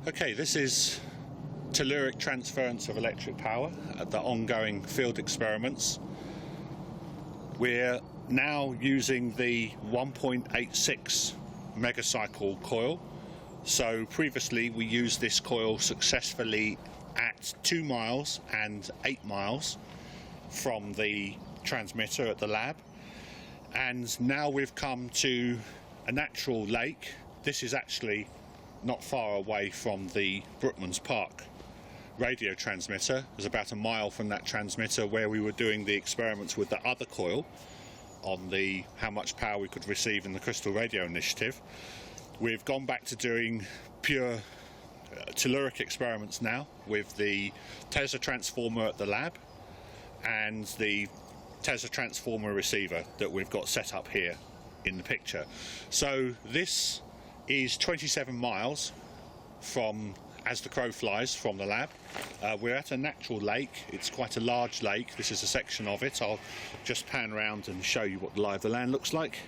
Okay, this is telluric transference of electric power at the ongoing field experiments. We're now using the 1.86 megacycle coil. So previously we used this coil successfully at 2 miles and 8 miles from the transmitter at the lab, and now we've come to a natural lake. This is actually not far away from the Brookmans Park radio transmitter. It's about a mile from that transmitter where we were doing the experiments with the other coil on the how much power we could receive in the Crystal Radio Initiative. We've gone back to doing pure telluric experiments now with the Tesla transformer at the lab and the Tesla transformer receiver that we've got set up here in the picture. So this is 27 miles from, as the crow flies, from the lab. We're at a natural lake. It's quite a large lake. This is a section of it. I'll just pan around and show you what the lie of the land looks like.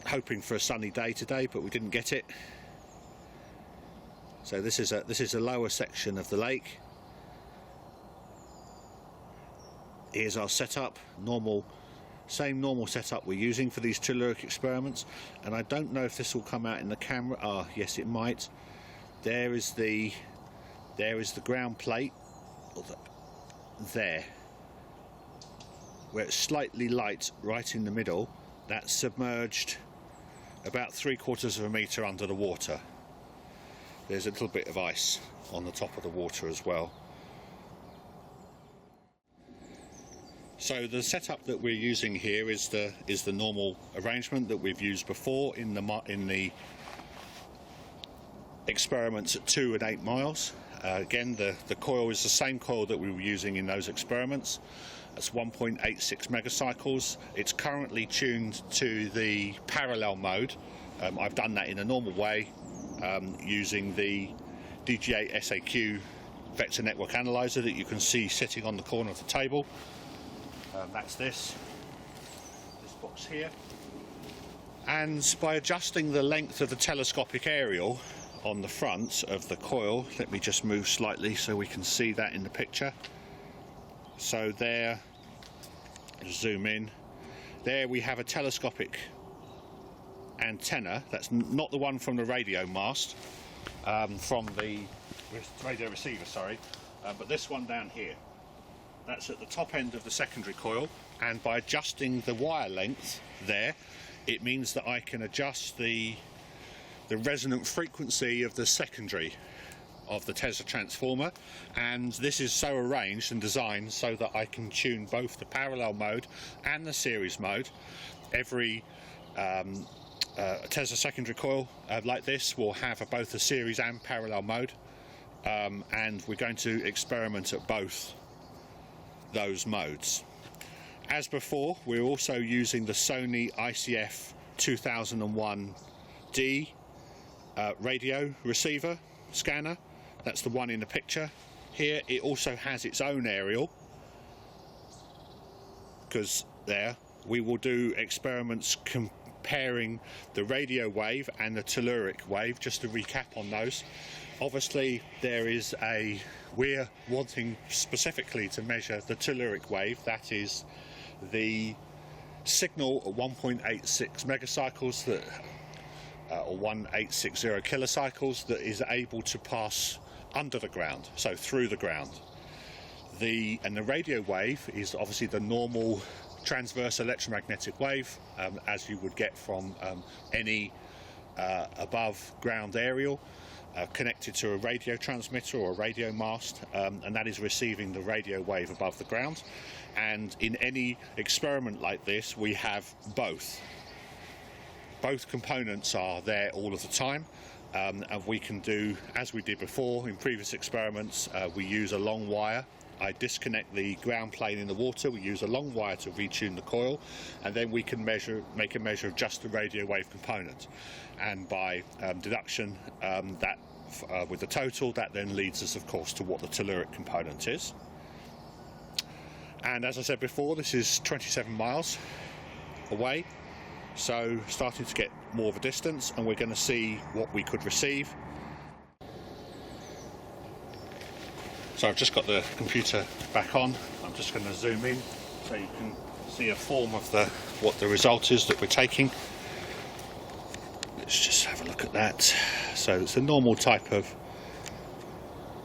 Hoping for a sunny day today, but we didn't get it. So this is a lower section of the lake. Here's our setup, same normal setup we're using for these telluric experiments, and I don't know if this will come out in the camera. Ah, yes, it might. There is the ground plate there, where it's slightly light right in the middle. That's submerged about 3/4 of a meter under the water. There's a little bit of ice on the top of the water as well. So the setup that we're using here is the normal arrangement that we've used before in the experiments at 2 and 8 miles. Again, the coil is the same coil that we were using in those experiments. That's 1.86 megacycles. It's currently tuned to the parallel mode. I've done that in a normal way using the DG8 SAQ vector network analyzer that you can see sitting on the corner of the table. That's this box here, and by adjusting the length of the telescopic aerial on the front of the coil, let me just move slightly so we can see that in the picture. So there, zoom in, there we have a telescopic antenna. That's not the one from the radio mast, from the radio receiver, sorry, but this one down here. That's at the top end of the secondary coil, and by adjusting the wire length there, it means that I can adjust the resonant frequency of the secondary of the Tesla transformer, and this is so arranged and designed so that I can tune both the parallel mode and the series mode. Every Tesla secondary coil like this will have both a series and parallel mode, and we're going to experiment at both those modes. As before, we're also using the Sony ICF 2001D radio receiver scanner. That's the one in the picture here. It also has its own aerial, because there we will do experiments comparing the radio wave and the telluric wave. Just to recap on those, obviously we're wanting specifically to measure the telluric wave. That is the signal at 1.86 megacycles or 1860 kilocycles that is able to pass under the ground, so through the ground. And the radio wave is obviously the normal transverse electromagnetic wave, as you would get from any above ground aerial connected to a radio transmitter or a radio mast, and that is receiving the radio wave above the ground. And in any experiment like this, we have both components are there all of the time, and we can do as we did before in previous experiments. We use a long wire. I disconnect the ground plane in the water. We use a long wire to retune the coil, and then we can make a measure of just the radio wave component. And by deduction, with the total, that then leads us, of course, to what the telluric component is. And as I said before, this is 27 miles away. So starting to get more of a distance, and we're going to see what we could receive. So I've just got the computer back on. I'm just going to zoom in so you can see a form of what the result is that we're taking. Let's just have a look at that. So it's a normal type of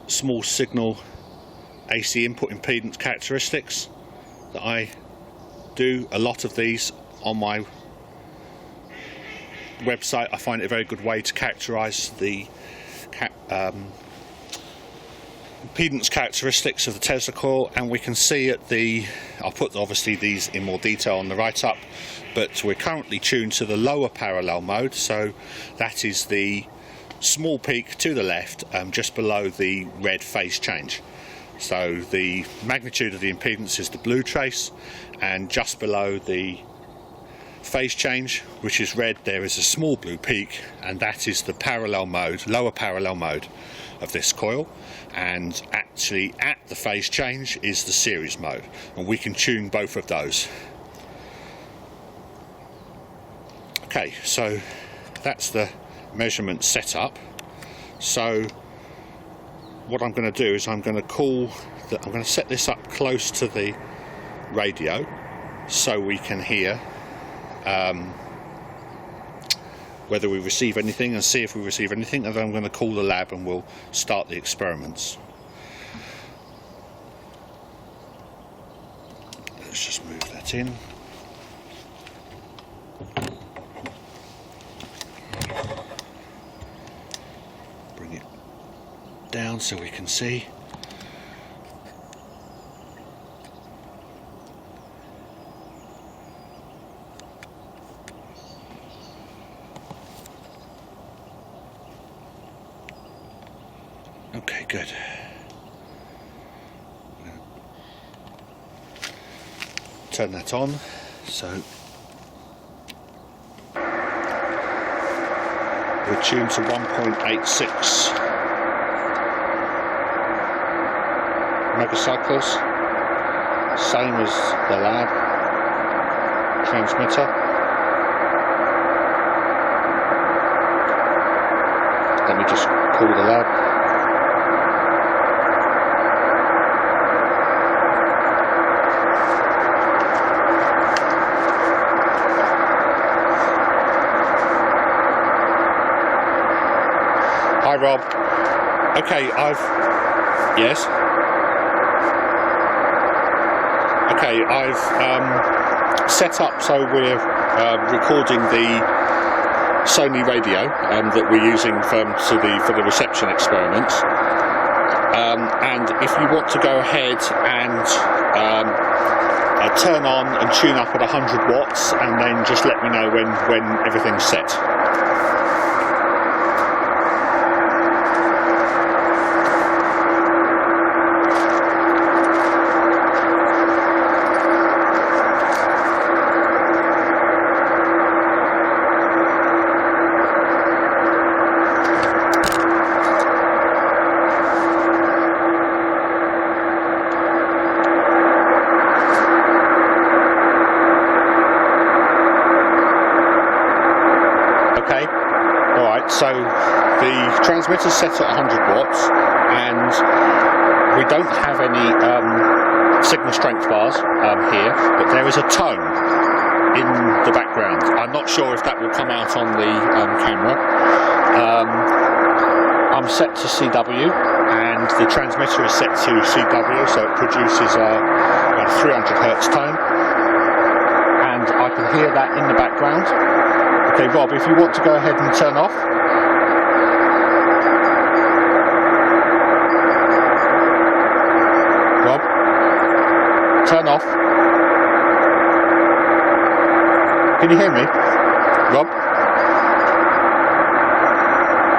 small signal AC input impedance characteristics that I do a lot of these on my website. I find it a very good way to characterize the impedance characteristics of the Tesla coil, and we can see at I'll put obviously these in more detail on the write-up, but we're currently tuned to the lower parallel mode, so that is the small peak to the left, just below the red phase change. So the magnitude of the impedance is the blue trace, and just below the phase change, which is red, there is a small blue peak, and that is the parallel mode, lower parallel mode of this coil. And actually at the phase change is the series mode, and we can tune both of those. Okay, so that's the measurement set up. So what I'm going to do is I'm going to set this up close to the radio so we can hear whether we receive anything, and see if we receive anything, and then I'm going to call the lab and we'll start the experiments. Let's just move that in. Bring it down so we can see. Okay, good. Turn that on. So we're tuned to 1.86 megacycles, same as the lab transmitter. Let me just call the lab. Hi Rob. Okay, yes. Okay, I've set up so we're recording the Sony radio that we're using for the reception experiments. And if you want to go ahead and turn on and tune up at 100 watts, and then just let me know when everything's set. Okay, alright, so the transmitter's set at 100 watts, and we don't have any signal strength bars here, but there is a tone in the background. I'm not sure if that will come out on the camera. I'm set to CW, and the transmitter is set to CW, so it produces a 300 Hertz tone, and I can hear that in the background. Okay, Rob, if you want to go ahead and turn off. Rob, turn off. Can you hear me? Rob?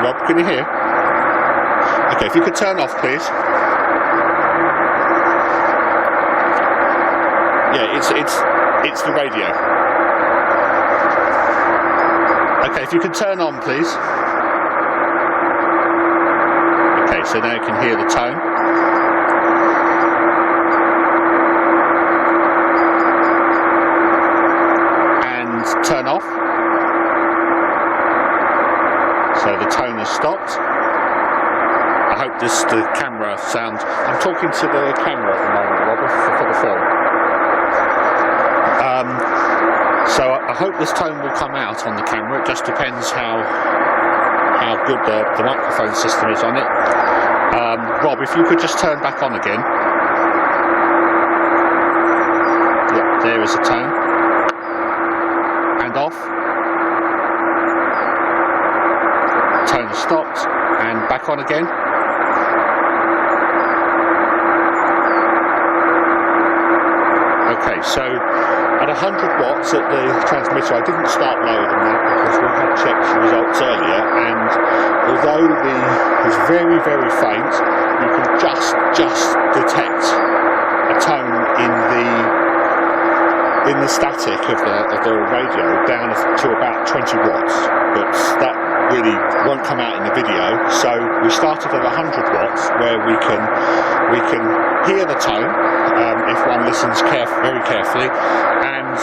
Rob, can you hear? Okay, if you could turn off, please. Yeah, it's the radio. Okay, if you could turn on, please. Okay, so now you can hear the tone. And turn off. So the tone has stopped. I hope the camera sound. I'm talking to the camera at the moment, Robert, for the film. So I hope this tone will come out on the camera. It just depends how good the microphone system is on it. Rob, if you could just turn back on again. Yep, there is a tone. And off. Tone has stopped. And back on again. Okay, so at 100 watts at the transmitter, I didn't start lower than that because we had checked the results earlier, and although it was very, very faint, you can just detect a tone in the static of the radio down to about 20 watts, but that really won't come out in the video. So we started at 100 watts where we can hear the tone if one listens very carefully, and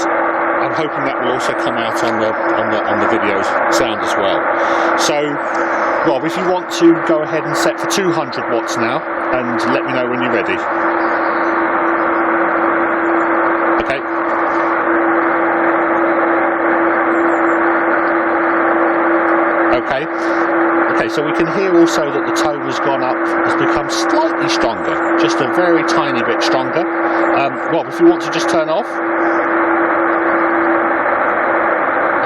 I'm hoping that will also come out on the video's sound as well. So Rob, if you want to go ahead and set for 200 watts now, and let me know when you're ready. Okay. Okay, so we can hear also that the tone has gone up, has become slightly stronger, just a very tiny bit stronger. Rob, if you want to just turn off.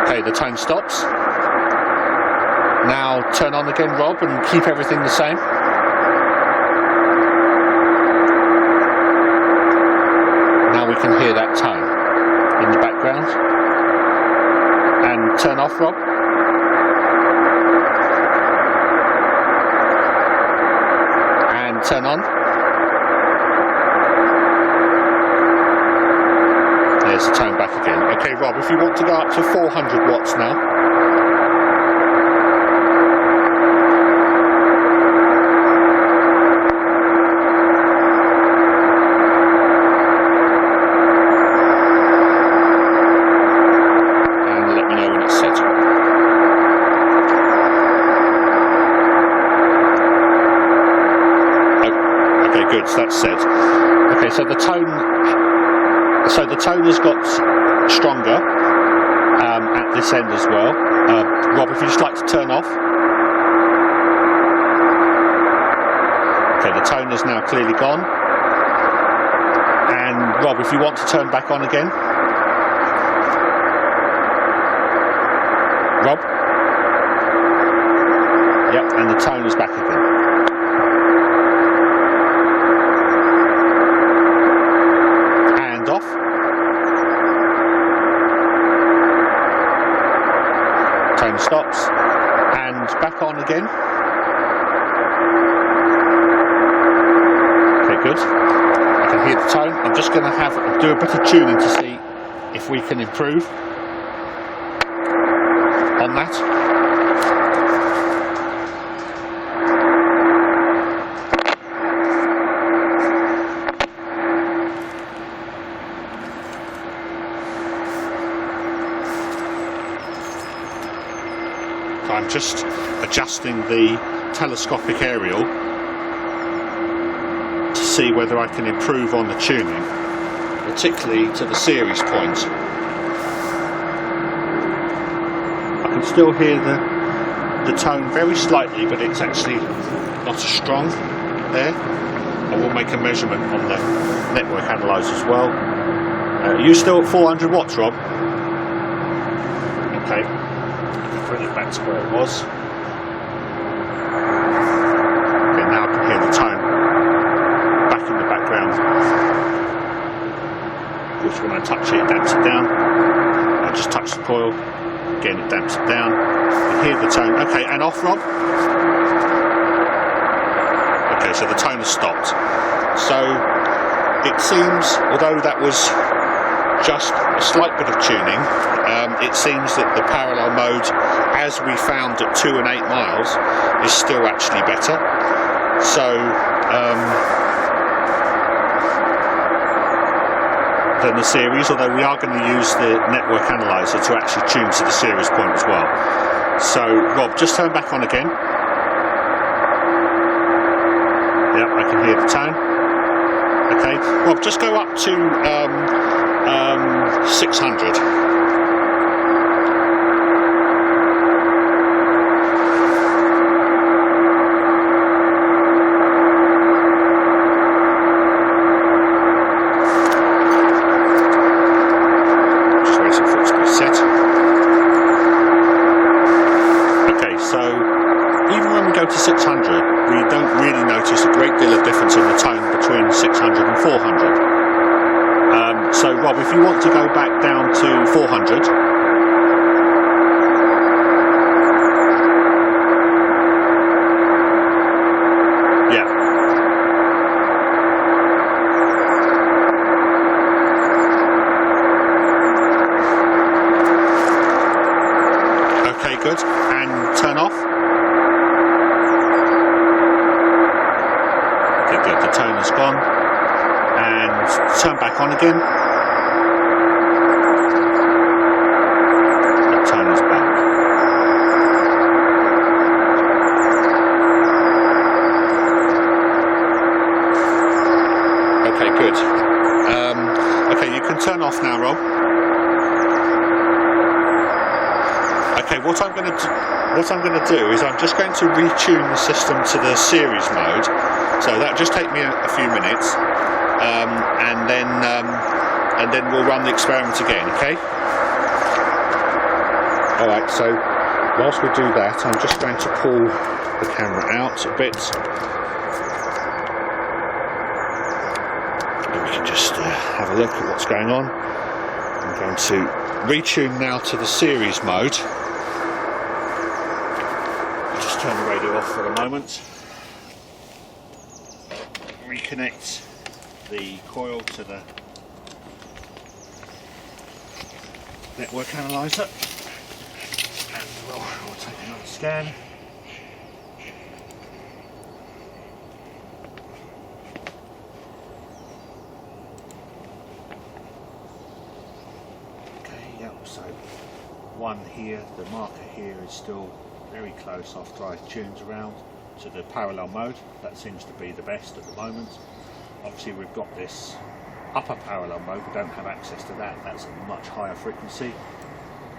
Okay, the tone stops. Now turn on again, Rob, and keep everything the same. Now we can hear that tone in the background. And turn off, Rob. Turn on. There's the tone back again. Okay, Rob, if you want to go up to 400 watts now. And let me know when it's set. Good, so that's set. Okay, so the tone has got stronger at this end as well. Rob, if you'd just like to turn off. Okay, the tone is now clearly gone. And Rob, if you want to turn back on again. Rob? Yep, and the tone is back again. Tone stops and back on again. Okay, good. I can hear the tone. I'm just going to do a bit of tuning to see if we can improve on that. I'm just adjusting the telescopic aerial to see whether I can improve on the tuning, particularly to the series point. I can still hear the tone very slightly, but it's actually not as strong there. I will make a measurement on the network analyzer as well. Are you still at 400 watts, Rob? Okay. Bring it back to where it was. Okay, now I can hear the tone back in the background. Of course, when I touch it, it damps it down. I just touch the coil. Again, it damps it down. You hear the tone. Okay, and off, Rob. Okay, so the tone has stopped. So it seems, although that was just a slight bit of tuning, it seems that the parallel mode, as we found at 2 and 8 miles, is still actually better. So than the series, although we are going to use the network analyzer to actually tune to the series point as well. So Rob, just turn back on again. Yep, I can hear the tone. Okay, Rob, just go up to 600. To 600, we don't really notice a great deal of difference in the tone between 600 and 400. So Rob, if you want to go back down to 400, yeah. Okay, good. And turn off. Good, the tone is gone, and turn back on again. The tone is back. Okay, good. Okay, you can turn off now, Rob. Okay, what I'm going to do is I'm just going to retune the system to the series mode. So that just take me a few minutes, and then we'll run the experiment again. Okay. All right. So whilst we do that, I'm just going to pull the camera out a bit, and we can just have a look at what's going on. I'm going to retune now to the series mode. I'll just turn the radio off for a moment. Reconnect the coil to the network analyzer, and we'll take another scan. Okay, yep, so one here, the marker here is still very close after I tuned around to the parallel mode. That seems to be the best at the moment. Obviously we've got this upper parallel mode, we don't have access to that. That's a much higher frequency.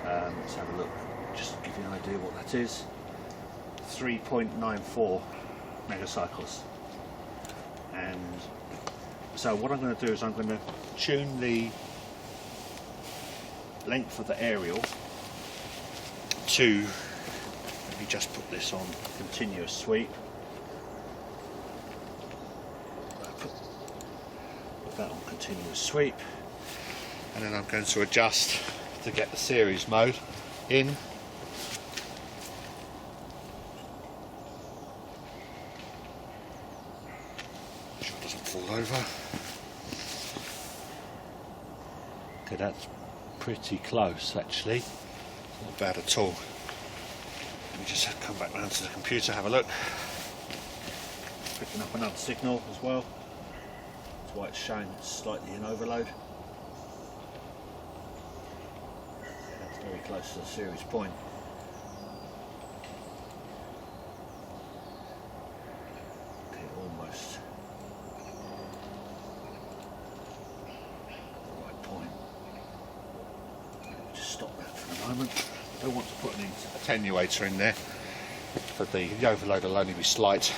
Let's have a look, just to give you an idea what that is. 3.94 megacycles. And so what I'm going to do is I'm going to tune the length of the aerial to, let me just put this on continuous sweep. Put that on continuous sweep, and then I'm going to adjust to get the series mode in. Make sure it doesn't fall over. Okay, that's pretty close actually. Not bad at all. Let me just come back round to the computer, have a look. Picking up another signal as well. That's why it's showing slightly in overload. That's very close to the series point. Okay, almost. The right point. Just stop that for a moment. I don't want to put an attenuator in there, but the overload will only be slight.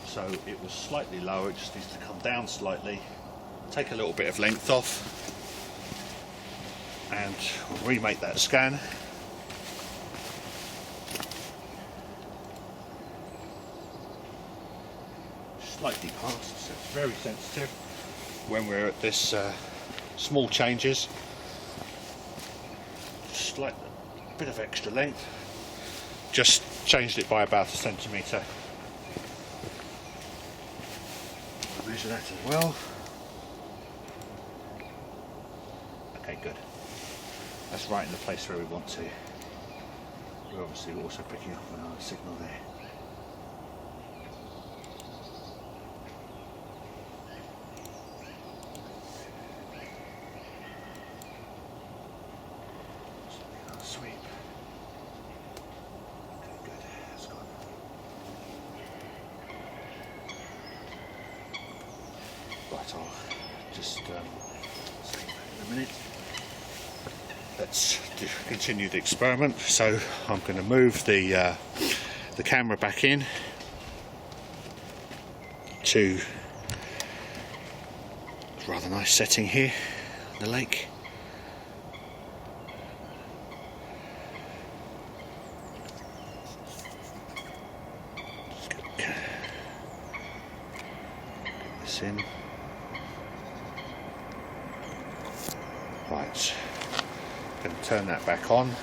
So it was slightly lower, it just needs to come down slightly, take a little bit of length off, and we'll remake that scan. Slightly past, so it's very sensitive when we're at this small changes. Slight bit of extra length, just changed it by about a centimetre. I'll measure that as well. Okay, good. That's right in the place where we want to. We're obviously also picking up another signal there. in a minute. Let's continue the experiment. So I'm going to move the camera back in to a rather nice setting here on the lake. Just get this in. Right. Going to turn that back on.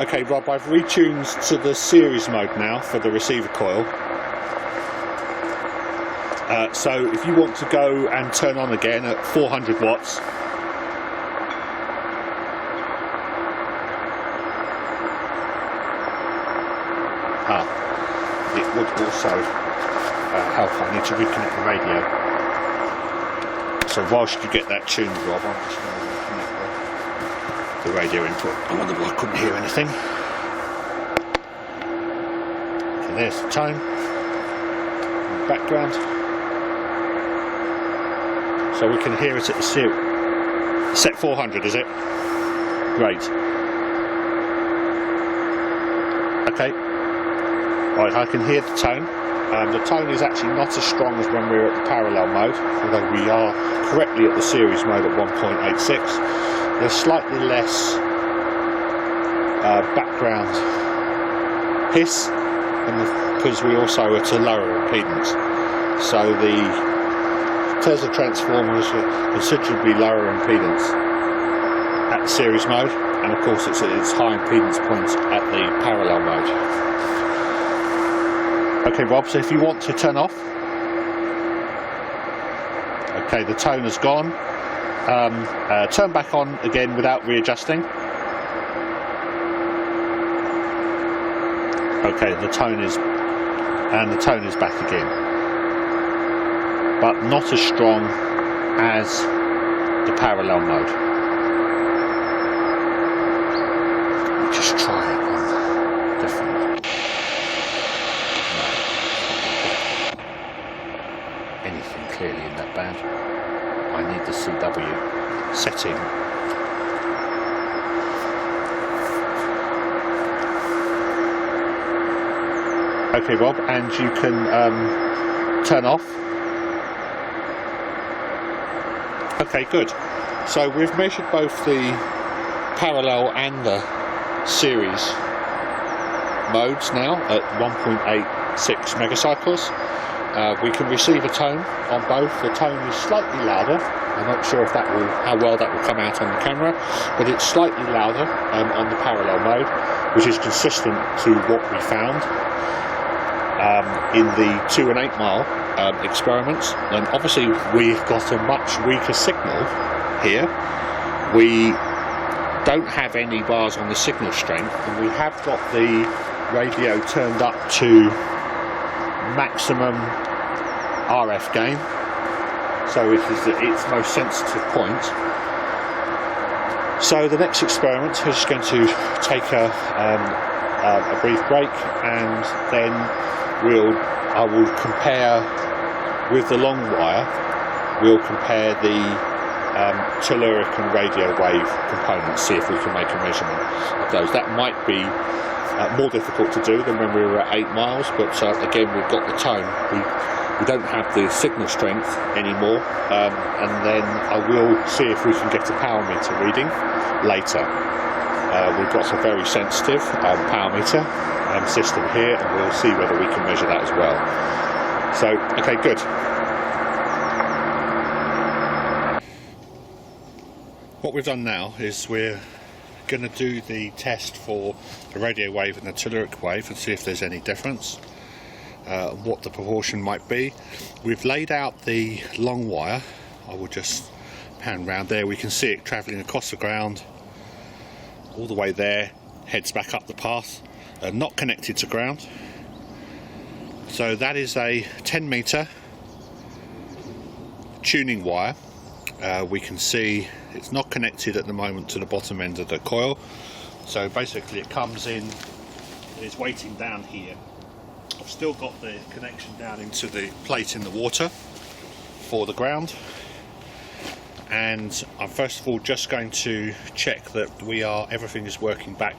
Okay, Rob, I've retuned to the series mode now for the receiver coil. So if you want to go and turn on again at 400 watts, it would also help. I need to reconnect the radio. So whilst you get that tuned, Rob, I'm just going to reconnect the radio input. I wonder why I couldn't hear anything. Okay, there's the tone. Background. So we can hear it at the set 400, is it? Great. Okay. Right, I can hear the tone. The tone is actually not as strong as when we were at the parallel mode, although we are correctly at the series mode at 1.86. There's slightly less background hiss, because we also are at a lower impedance. So the Tesla transformers are considerably lower impedance at the series mode, and of course it's at its high impedance points at the parallel mode. Okay, Rob, so if you want to turn off. Okay, the tone has gone. Turn back on again without readjusting. Okay, the tone is back again. But not as strong as the parallel mode. Let me just try it on different. Anything clearly in that band. I need the CW setting. Okay, Rob, and you can turn off. Okay, good. So we've measured both the parallel and the series modes now at 1.86 megacycles. We can receive a tone on both. The tone is slightly louder. I'm not sure if how well that will come out on the camera, but it's slightly louder on the parallel mode, which is consistent to what we found in the 2 and 8 mile experiments. And obviously we've got a much weaker signal here. We don't have any bars on the signal strength, and we have got the radio turned up to maximum RF gain, so it is at its most sensitive point. So the next experiment is just going to take a brief break, and then I will compare with the long wire. We'll compare the telluric and radio wave components, see if we can make a measurement of those. That might be more difficult to do than when we were at 8 miles, but again, we've got the tone. We don't have the signal strength anymore, and then I will see if we can get a power meter reading later. We've got a very sensitive power meter system here, and we'll see whether we can measure that as well. So, okay, good. What we've done now is we're going to do the test for the radio wave and the telluric wave and see if there's any difference, what the proportion might be. We've laid out the long wire. I will just pan round there. We can see it travelling across the ground all the way there, heads back up the path, not connected to ground. So that is a 10 metre tuning wire. We can see it's not connected at the moment to the bottom end of the coil, so basically it comes in, it's waiting down here. I've still got the connection down into the plate in the water, for the ground, and I'm first of all just going to check that everything is working back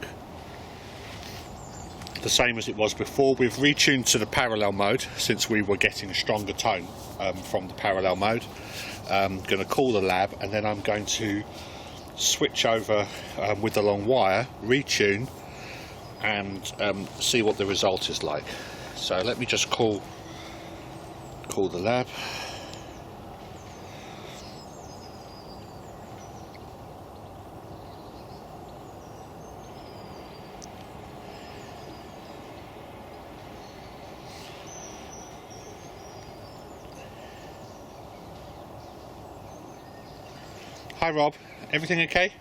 the same as it was before. We've retuned to the parallel mode since we were getting a stronger tone from the parallel mode. I'm going to call the lab, and then I'm going to switch over with the long wire, retune, and see what the result is like. So let me just call the lab. Hi Rob, everything okay?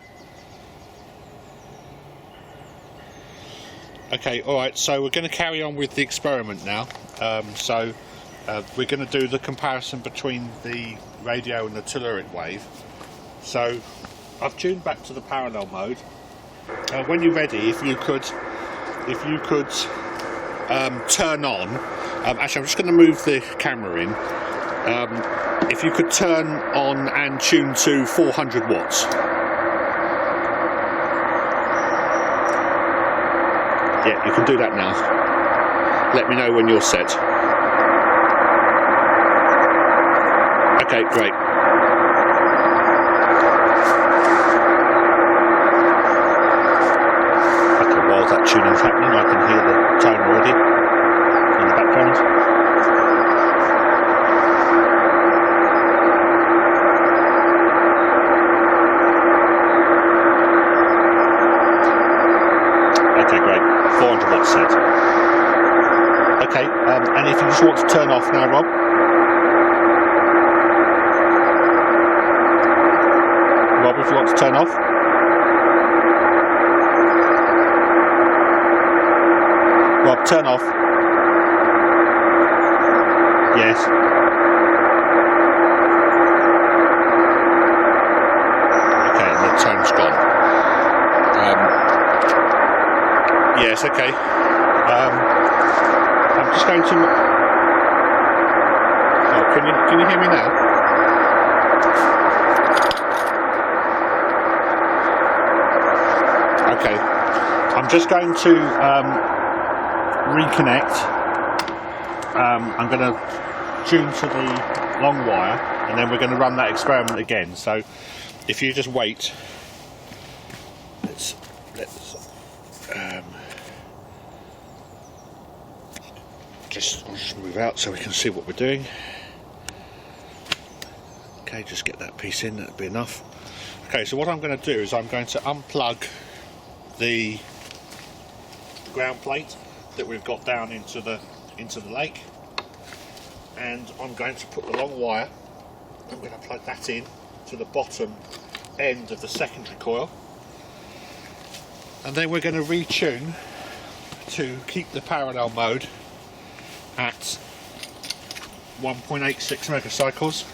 Okay, alright, so we're going to carry on with the experiment now. We're going to do the comparison between the radio and the telluric wave. So I've tuned back to the parallel mode. When you're ready, if you could turn on, actually I'm just going to move the camera in. If you could turn on and tune to 400 watts. Yeah, you can do that now. Let me know when you're set. Okay, great. Okay, while that tuning's happening, I can hear the tone already in the background. Okay, great. 400 watts set. Okay, and if you just want to turn off now, Rob. Rob, if you want to turn off. Rob, turn off. Yes. Okay, and the tone's gone. Yes, okay. I'm just going to. Oh, can you hear me now? Okay. I'm just going to reconnect. I'm going to tune to the long wire, and then we're going to run that experiment again. So, if you just wait. Let's I'll just move out so we can see what we're doing. Okay, just get that piece in, that'll be enough. Okay, so what I'm going to do is I'm going to unplug the ground plate that we've got down into the lake, and I'm going to put the long wire, I'm going to plug that in to the bottom end of the secondary coil, and then we're going to retune to keep the parallel mode at 1.86 megacycles.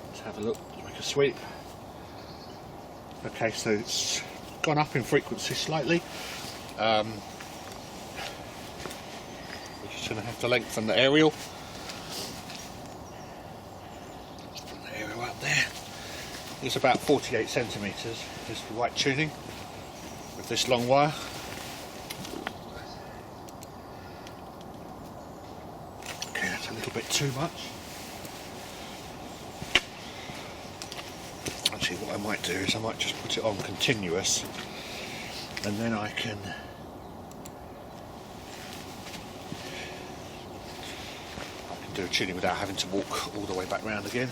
Let's have a look, make a sweep. Okay, so it's gone up in frequency slightly. We're just going to have to lengthen the aerial. Put the aerial up there. It's about 48 centimetres, is the right tuning with this long wire. A little bit too much. Actually, what I might do is I might just put it on continuous, and then I can do a tuning without having to walk all the way back round again.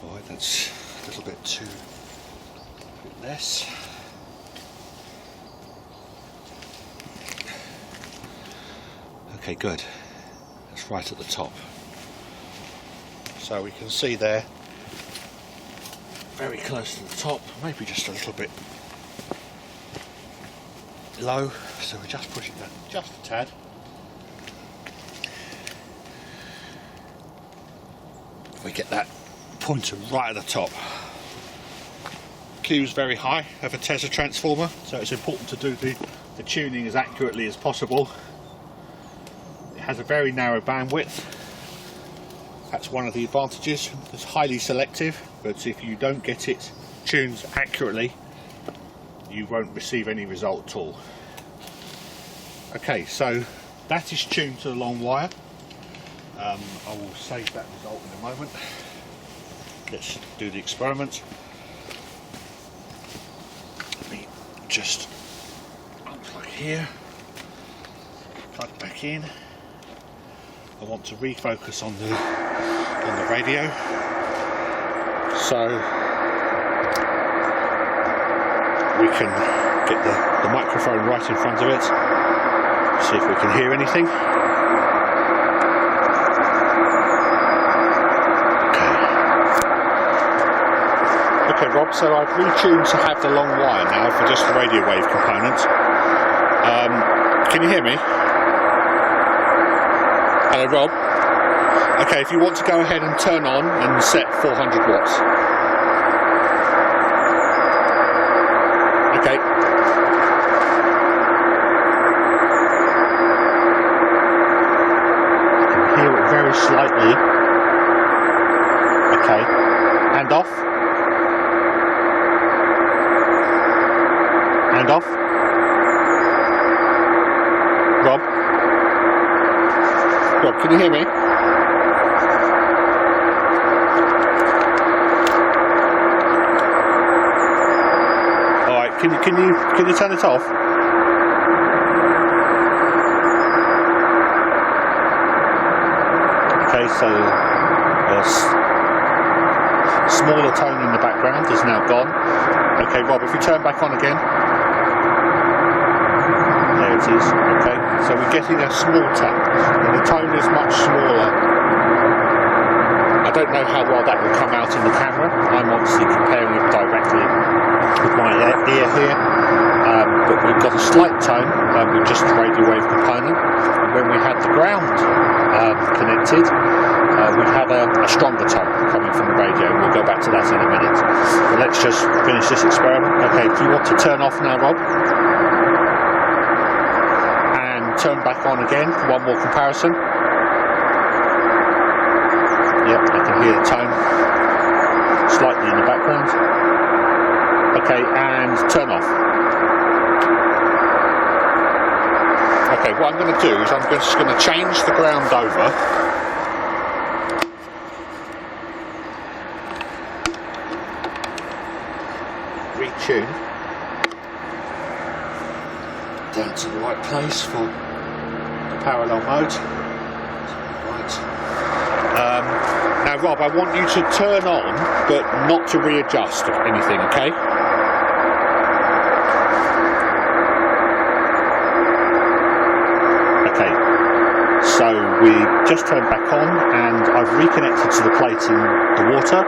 Alright, that's a little bit too less. Okay, good. That's right at the top. So we can see there, very close to the top, maybe just a little bit low, so we're just pushing that just a tad. We get that pointer right at the top. Q is very high of a Tesla transformer, so it's important to do the tuning as accurately as possible. has a very narrow bandwidth. That's one of the advantages. It's highly selective, but if you don't get it tuned accurately, you won't receive any result at all. Okay, so that is tuned to the long wire. I will save that result in a moment. Let's do the experiment. Let me just unplug here, plug back in. I want to refocus on the radio, so we can get the microphone right in front of it. See if we can hear anything. Okay, Rob, so I've retuned to have the long wire now for just the radio wave component. Can you hear me? Hello, Rob? Okay, if you want to go ahead and turn on and set 400 watts. Okay. I can hear it very slightly. Okay. And off. And off. Rob? Rob, can you hear me? Alright, can you turn it off? Okay, so the smaller tone in the background is now gone. Okay, Rob, if you turn back on again. There it is. Okay, so we're getting a small tone, and the tone is much smaller. I don't know how well that will come out in the camera. I'm obviously comparing it directly with my ear here, but we've got a slight tone with just the radio wave component. And when we had the ground connected, we had a stronger tone coming from the radio. We'll go back to that in a minute. But let's just finish this experiment. Okay, do you want to turn off now, Rob? Turn back on again for one more comparison. Yep, I can hear the tone slightly in the background. Okay, and turn off. Okay, what I'm going to do is I'm just going to change the ground over. Retune down to the right place for the parallel mode. Right. Now, Rob, I want you to turn on, but not to readjust anything, okay? Okay, so we just turned back on, and I've reconnected to the plate in the water,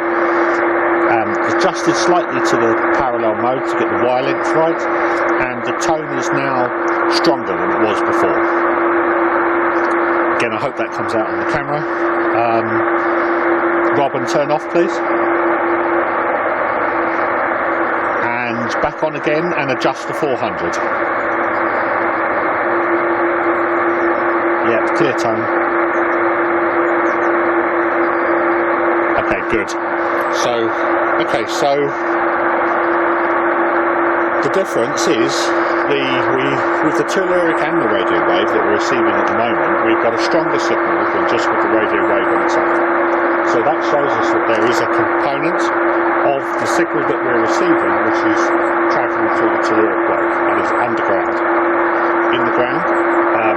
adjusted slightly to the parallel mode to get the wire length right, and the tone is now stronger than it was before. Again, I hope that comes out on the camera. Rob, and turn off, please. And back on again and adjust to 400. Yep, clear tone. Okay, good. So the difference is with the telluric and the radio wave that we're receiving at the moment, we've got a stronger signal than just with the radio wave on its own. So that shows us that there is a component of the signal that we're receiving which is travelling through the telluric wave and is underground. In the ground,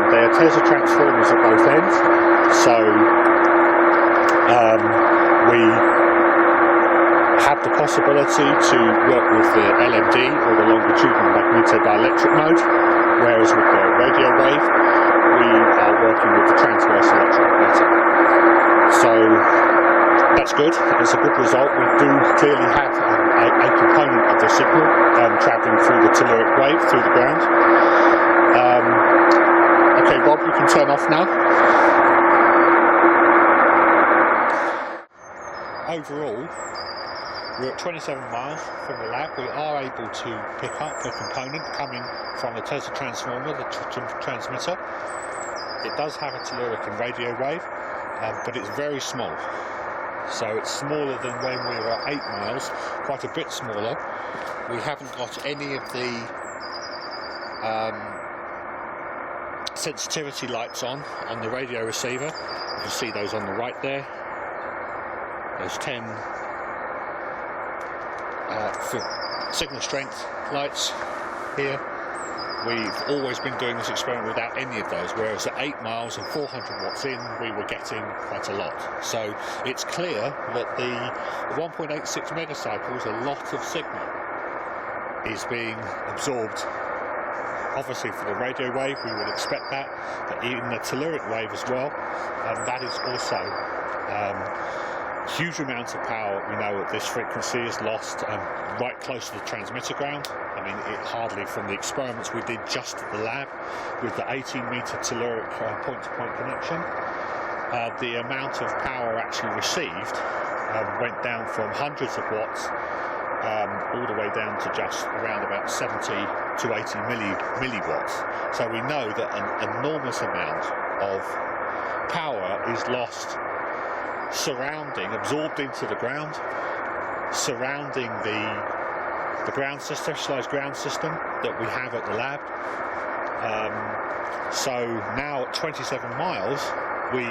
there are Tesla transformers at both ends, so we have the possibility to work with the LMD or the Longitudinal Magneto-Dielectric mode, whereas with the radio wave we are working with the Transverse Electromagnetic. So that's good, it's a good result. We do clearly have a component of the signal travelling through the telluric wave, through the ground. Okay, Rob, you can turn off now. Overall, we're at 27 miles from the lab. We are able to pick up a component coming from the Tesla transformer, the transmitter. It does have a telluric and radio wave, but it's very small. So it's smaller than when we were at 8 miles, quite a bit smaller. We haven't got any of the sensitivity lights on the radio receiver. You can see those on the right there. Those 10 signal strength lights here. We've always been doing this experiment without any of those, whereas at 8 miles and 400 watts in, we were getting quite a lot. So it's clear that the 1.86 megacycles, a lot of signal is being absorbed. Obviously for the radio wave, we would expect that, but even the telluric wave as well, that is also huge amounts of power. We know that this frequency is lost right close to the transmitter ground. I mean, it hardly, from the experiments we did just at the lab with the 18-meter telluric point-to-point connection, the amount of power actually received went down from hundreds of watts all the way down to just around about 70 to 80 milliwatts. So we know that an enormous amount of power is lost absorbed into the ground, surrounding the ground system, specialized ground system that we have at the lab. So now at 27 miles, we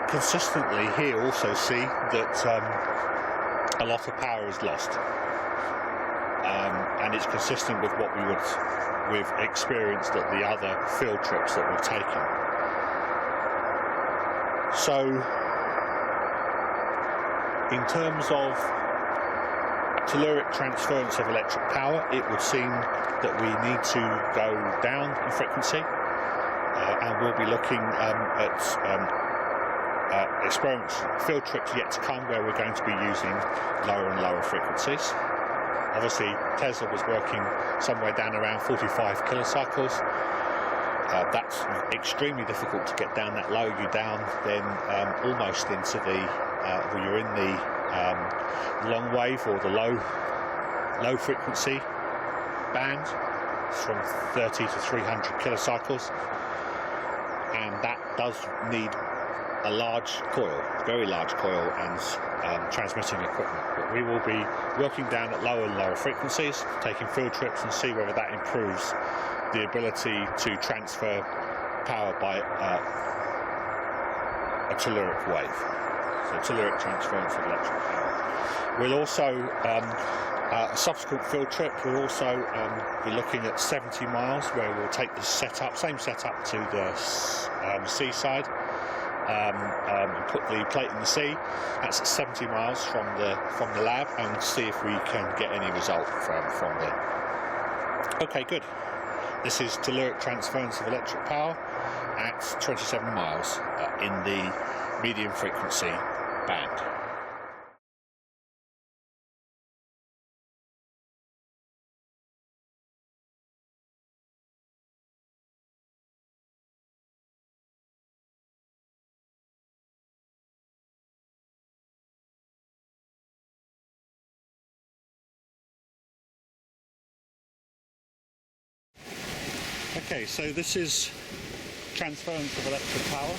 consistently here also see that a lot of power is lost, and it's consistent with what we've experienced at the other field trips that we've taken. So in terms of telluric transference of electric power, it would seem that we need to go down in frequency, and we'll be looking at experiments, field trips yet to come, where we're going to be using lower and lower frequencies. Obviously, Tesla was working somewhere down around 45 kilocycles. That's extremely difficult to get down that low. You're down then almost into the, you're in the long wave or the low frequency band from 30 to 300 kilocycles, and that does need a large coil, very large coil, and transmitting equipment. But we will be working down at lower and lower frequencies, taking field trips, and see whether that improves the ability to transfer power by a telluric wave. So telluric transference of electric power. We'll also, a subsequent field trip, we'll also be looking at 70 miles, where we'll take the same setup to the seaside, and put the plate in the sea. That's at 70 miles from the lab, and see if we can get any result from there. Okay, good. This is telluric transference of electric power at 27 miles in the medium frequency band. Okay, so this is transference of electric power.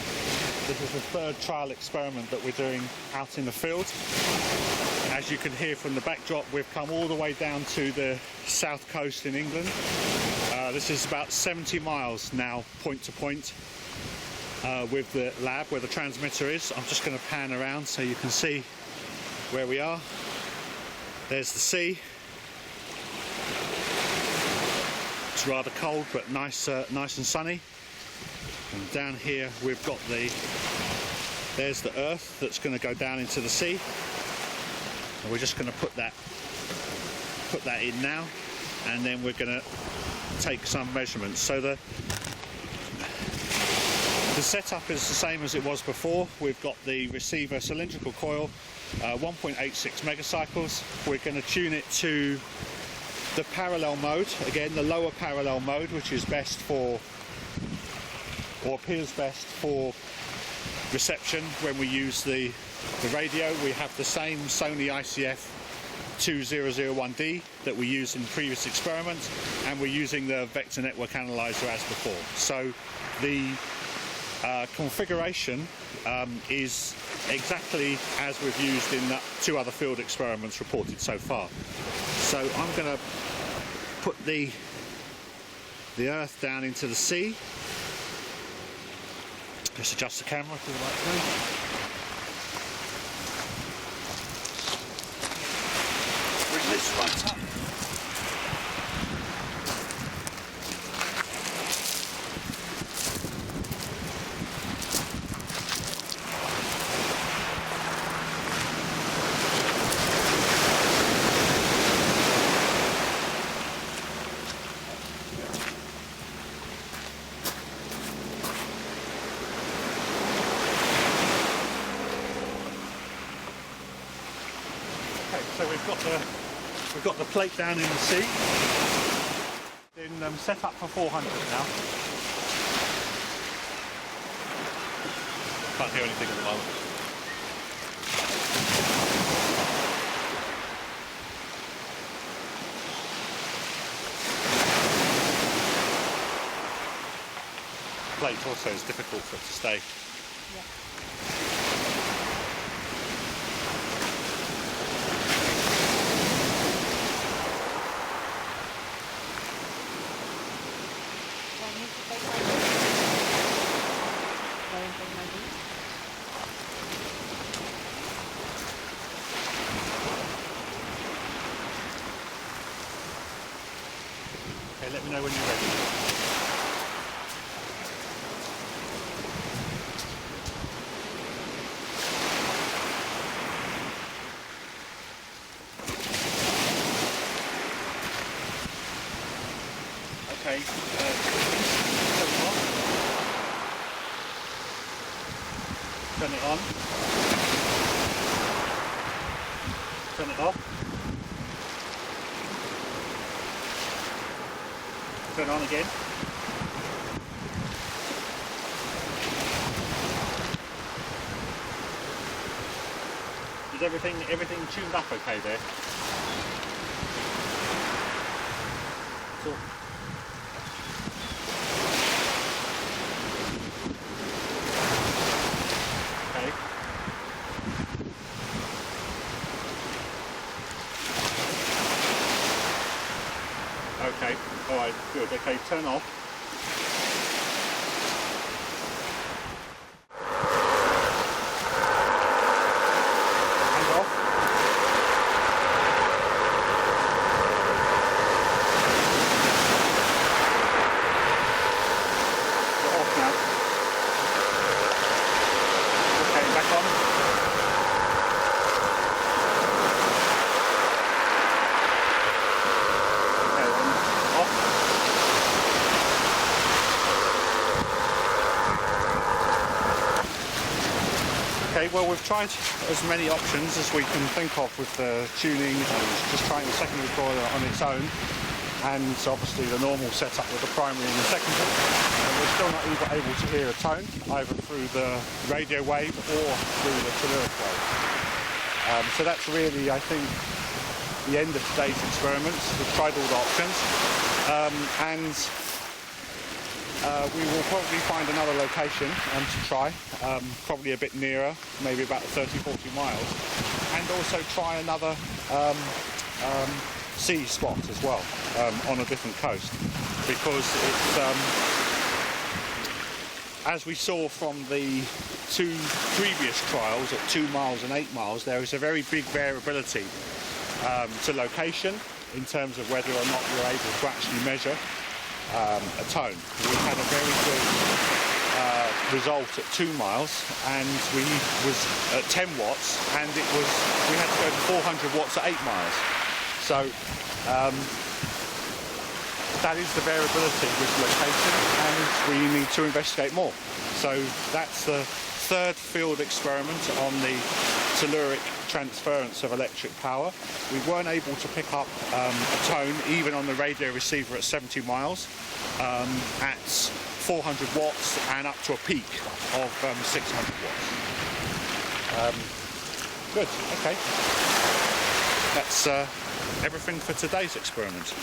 This is the third trial experiment that we're doing out in the field. As you can hear from the backdrop, we've come all the way down to the south coast in England. This is about 70 miles now, point to point, with the lab where the transmitter is. I'm just going to pan around so you can see where we are. There's the sea. It's rather cold, but nice and sunny. And down here we've got there's the earth that's going to go down into the sea. And we're just going to put that in now, and then we're going to take some measurements. So the setup is the same as it was before. We've got the receiver cylindrical coil, 1.86 megacycles. We're going to tune it to the parallel mode, again the lower parallel mode, which is best for, or appears best for, reception. When we use the radio, we have the same Sony ICF 2001D that we used in previous experiments, and we're using the vector network analyzer as before. So the configuration is exactly as we've used in the 2 other field experiments reported so far. So I'm going to put the earth down into the sea. Just adjust the camera to the right thing. Bring this right up. So we've got the plate down in the sea. Then set up for 400 now. Can't hear anything at the moment. Plate also is difficult for it to stay. Yeah. Okay, let me know when you're ready. Okay, turn it on. Turn it off. Turn on again. Is everything tuned up okay there? So, okay. Okay, alright, good. Okay, turn off. Hand off. You're off now. Okay, back on. Okay, then off. Okay, well, we've tried as many options as we can think of with the tuning and just trying the secondary coil on its own, and obviously the normal setup with the primary and the secondary. And we're still not even able to hear a tone, either through the radio wave or through the telluric wave. So that's really, I think, the end of today's experiments. We've tried all the options, and we will probably find another location to try, probably a bit nearer, maybe about 30-40 miles, and also try another sea spot as well, on a different coast, because it's, as we saw from the 2 previous trials at 2 miles and 8 miles, there is a very big variability to location in terms of whether or not you're able to actually measure a tone. We had a very good result at 2 miles, and we was at 10 watts, and we had to go to 400 watts at 8 miles. So that is the variability with location, and we need to investigate more. So that's the 3rd field experiment on the telluric transference of electric power. We weren't able to pick up a tone even on the radio receiver at 70 miles, at 400 watts and up to a peak of 600 watts. Good, okay. That's everything for today's experiment.